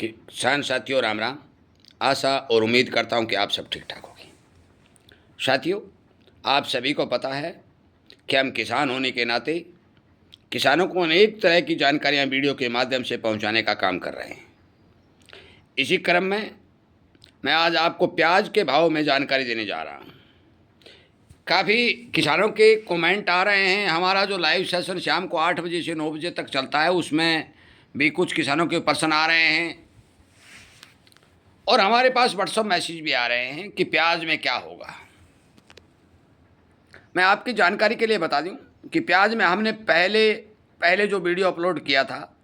किसान साथियों राम राम। आशा और उम्मीद करता हूं कि आप सब ठीक ठाक होंगे। साथियों, आप सभी को पता है कि हम किसान होने के नाते किसानों को अनेक तरह की जानकारियां वीडियो के माध्यम से पहुंचाने का काम कर रहे हैं। इसी क्रम में मैं आज आपको प्याज के भाव में जानकारी देने जा रहा हूं। काफ़ी किसानों के कमेंट आ रहे हैं। हमारा जो लाइव सेशन शाम को 8 बजे से 9 बजे तक चलता है, उसमें भी कुछ किसानों के प्रश्न आ रहे हैं और हमारे पास व्हाट्सअप मैसेज भी आ रहे हैं कि प्याज में क्या होगा। मैं आपकी जानकारी के लिए बता दूं कि प्याज में हमने पहले जो वीडियो अपलोड किया था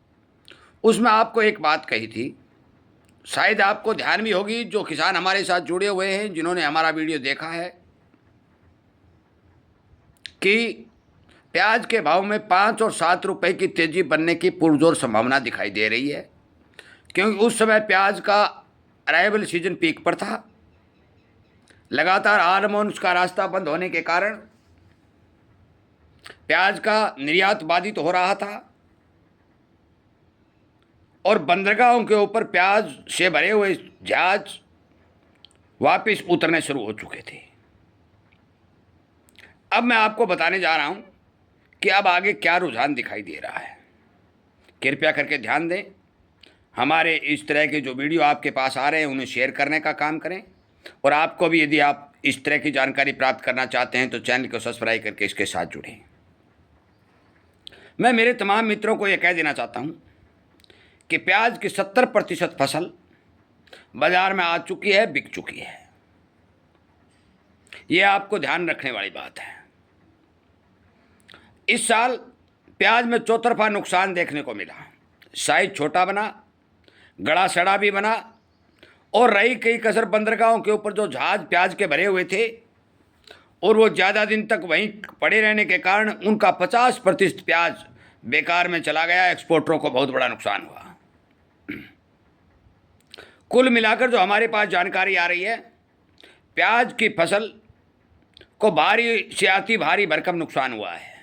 उसमें आपको एक बात कही थी, शायद आपको ध्यान भी होगी, जो किसान हमारे साथ जुड़े हुए हैं, जिन्होंने हमारा वीडियो देखा है, कि प्याज के भाव में 5 और 7 रुपए की तेज़ी बनने की पुरजोर संभावना दिखाई दे रही है, क्योंकि उस समय प्याज का अराइवल सीजन पीक पर था। लगातार हार्मोन्स का रास्ता बंद होने के कारण प्याज का निर्यात बाधित हो रहा था और बंदरगाहों के ऊपर प्याज से भरे हुए जहाज वापस उतरने शुरू हो चुके थे। अब मैं आपको बताने जा रहा हूं कि अब आगे क्या रुझान दिखाई दे रहा है। कृपया करके ध्यान दें। हमारे इस तरह के जो वीडियो आपके पास आ रहे हैं उन्हें शेयर करने का काम करें, और आपको भी यदि आप इस तरह की जानकारी प्राप्त करना चाहते हैं तो चैनल को सब्सक्राइब करके इसके साथ जुड़ें। मैं मेरे तमाम मित्रों को यह कह देना चाहता हूं कि प्याज की 70% फसल बाजार में आ चुकी है, बिक चुकी है। यह आपको ध्यान रखने वाली बात है। इस साल प्याज में चौतरफा नुकसान देखने को मिला। साइज छोटा बना, गड़ा सड़ा भी बना, और रही कई कसर बंदरगाहों के ऊपर जो जहाज प्याज के भरे हुए थे और वो ज़्यादा दिन तक वहीं पड़े रहने के कारण उनका 50% प्याज बेकार में चला गया। एक्सपोर्टरों को बहुत बड़ा नुकसान हुआ। कुल मिलाकर जो हमारे पास जानकारी आ रही है, प्याज की फसल को भारी से अति भारी भरकम नुकसान हुआ है।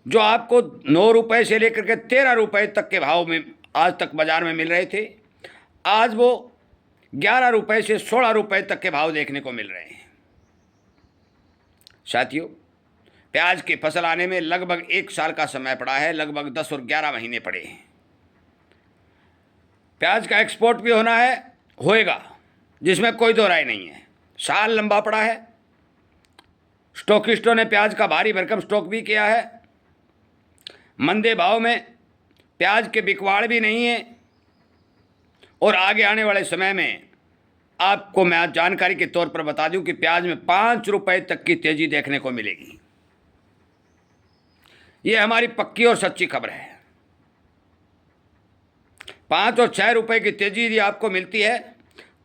जो आपको 9 रुपए से लेकर के 13 रुपए तक के भाव में आज तक बाजार में मिल रहे थे, आज वो 11 रुपए से 16 रुपए तक के भाव देखने को मिल रहे हैं। साथियों, प्याज की फसल आने में लगभग 1 साल का समय पड़ा है, लगभग 10 और 11 महीने पड़े हैं। प्याज का एक्सपोर्ट भी होना है, होएगा, जिसमें कोई दो राय नहीं है। साल लंबा पड़ा है। स्टॉकिस्टों ने प्याज का भारी भरकम स्टॉक भी किया है। मंदे भाव में प्याज के बिकवाड़ भी नहीं है, और आगे आने वाले समय में आपको मैं आज जानकारी के तौर पर बता दूं कि प्याज में 5 रुपए तक की तेजी देखने को मिलेगी। यह हमारी पक्की और सच्ची खबर है। 5 और 6 रुपए की तेजी यदि आपको मिलती है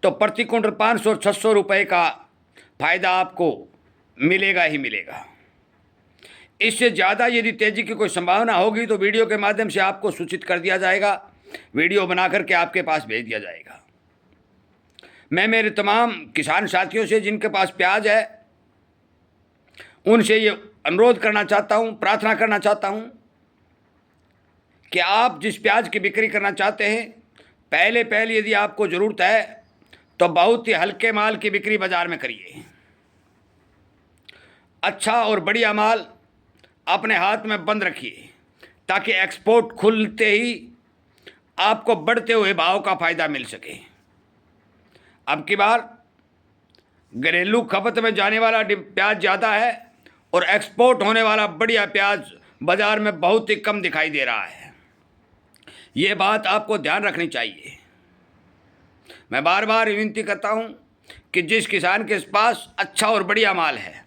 तो प्रति क्विंटल 500 और 600 रुपए का फायदा आपको मिलेगा ही मिलेगा। इससे ज़्यादा यदि तेजी की कोई संभावना होगी तो वीडियो के माध्यम से आपको सूचित कर दिया जाएगा, वीडियो बना करके आपके पास भेज दिया जाएगा। मैं मेरे तमाम किसान साथियों से जिनके पास प्याज है उनसे ये अनुरोध करना चाहता हूँ, प्रार्थना करना चाहता हूँ कि आप जिस प्याज की बिक्री करना चाहते हैं, पहले यदि आपको ज़रूरत है तो बहुत ही हल्के माल की बिक्री बाजार में करिए। अच्छा और बढ़िया माल अपने हाथ में बंद रखिए, ताकि एक्सपोर्ट खुलते ही आपको बढ़ते हुए भाव का फायदा मिल सके। अब की बार घरेलू खपत में जाने वाला प्याज ज़्यादा है और एक्सपोर्ट होने वाला बढ़िया प्याज बाजार में बहुत ही कम दिखाई दे रहा है। ये बात आपको ध्यान रखनी चाहिए। मैं बार बार विनती करता हूँ कि जिस किसान के पास अच्छा और बढ़िया माल है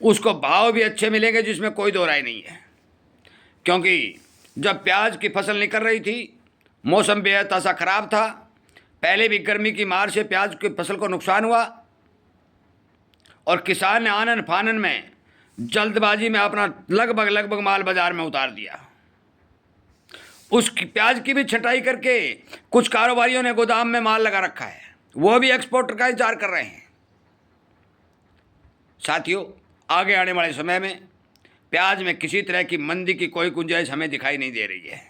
उसको भाव भी अच्छे मिलेंगे, जिसमें कोई दो राय नहीं है। क्योंकि जब प्याज की फसल निकल रही थी, मौसम बेहद ऐसा ख़राब था। पहले भी गर्मी की मार से प्याज की फसल को नुकसान हुआ और किसान ने आनन फानन में जल्दबाजी में अपना लगभग माल बाजार में उतार दिया। उस प्याज की भी छटाई करके कुछ कारोबारियों ने गोदाम में माल लगा रखा है, वो भी एक्सपोर्टर का इंतजार कर रहे हैं। साथियों, आगे आने वाले समय में प्याज में किसी तरह की मंदी की कोई गुंजाइश हमें दिखाई नहीं दे रही है।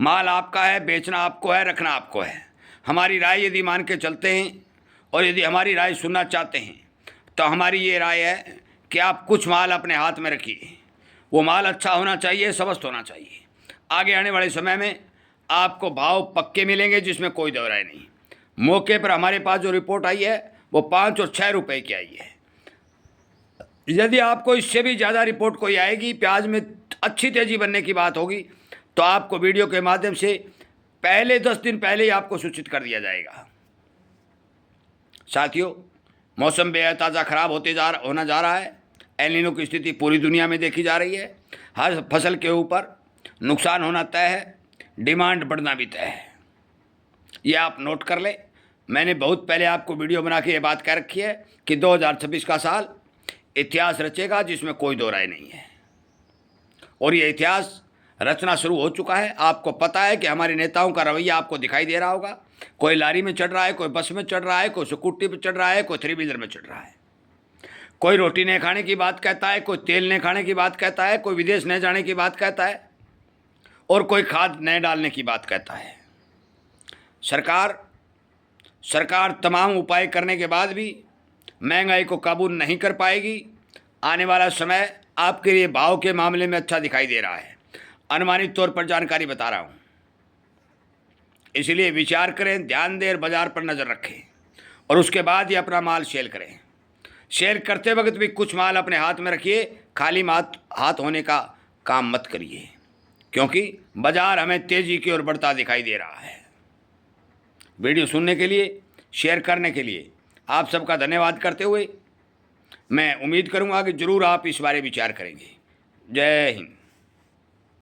माल आपका है, बेचना आपको है, रखना आपको है। हमारी राय यदि मान के चलते हैं और यदि हमारी राय सुनना चाहते हैं तो हमारी ये राय है कि आप कुछ माल अपने हाथ में रखिए। वो माल अच्छा होना चाहिए, स्वस्थ होना चाहिए। आगे आने वाले समय में आपको भाव पक्के मिलेंगे, जिसमें कोई दो राय नहीं। मौके पर हमारे पास जो रिपोर्ट आई है वो 5 और 6 रुपए की आई है। यदि आपको इससे भी ज़्यादा रिपोर्ट कोई आएगी, प्याज में अच्छी तेज़ी बनने की बात होगी, तो आपको वीडियो के माध्यम से पहले 10 दिन पहले ही आपको सूचित कर दिया जाएगा। साथियों, मौसम बेताज़ा खराब होना जा रहा है। एल नीनो की स्थिति पूरी दुनिया में देखी जा रही है। हर फसल के ऊपर नुकसान होना तय है, डिमांड बढ़ना भी तय है। ये आप नोट कर लें। मैंने बहुत पहले आपको वीडियो बना के ये बात कह रखी है कि 2026 का साल इतिहास रचेगा, जिसमें कोई दो राय नहीं है। और ये इतिहास रचना शुरू हो चुका है। आपको पता है कि हमारे नेताओं का रवैया आपको दिखाई दे रहा होगा। कोई लारी में चढ़ रहा है, कोई बस में चढ़ रहा है, कोई स्कूटी पर चढ़ रहा है, कोई 3 व्हीलर में चढ़ रहा है। कोई रोटी नहीं खाने की बात कहता है, कोई तेल नहीं खाने की बात कहता है, कोई विदेश नहीं जाने की बात कहता है, और कोई खाद नहीं डालने की बात कहता है। सरकार तमाम उपाय करने के बाद भी महंगाई को काबू नहीं कर पाएगी। आने वाला समय आपके लिए भाव के मामले में अच्छा दिखाई दे रहा है। अनुमानित तौर पर जानकारी बता रहा हूँ, इसलिए विचार करें, ध्यान दें और बाजार पर नज़र रखें, और उसके बाद ही अपना माल सेल करें। सेल करते वक्त भी कुछ माल अपने हाथ में रखिए, खाली हाथ होने का काम मत करिए, क्योंकि बाजार हमें तेज़ी की ओर बढ़ता दिखाई दे रहा है। वीडियो सुनने के लिए, शेयर करने के लिए आप सबका धन्यवाद करते हुए मैं उम्मीद करूंगा कि ज़रूर आप इस बारे विचार करेंगे। जय हिंद।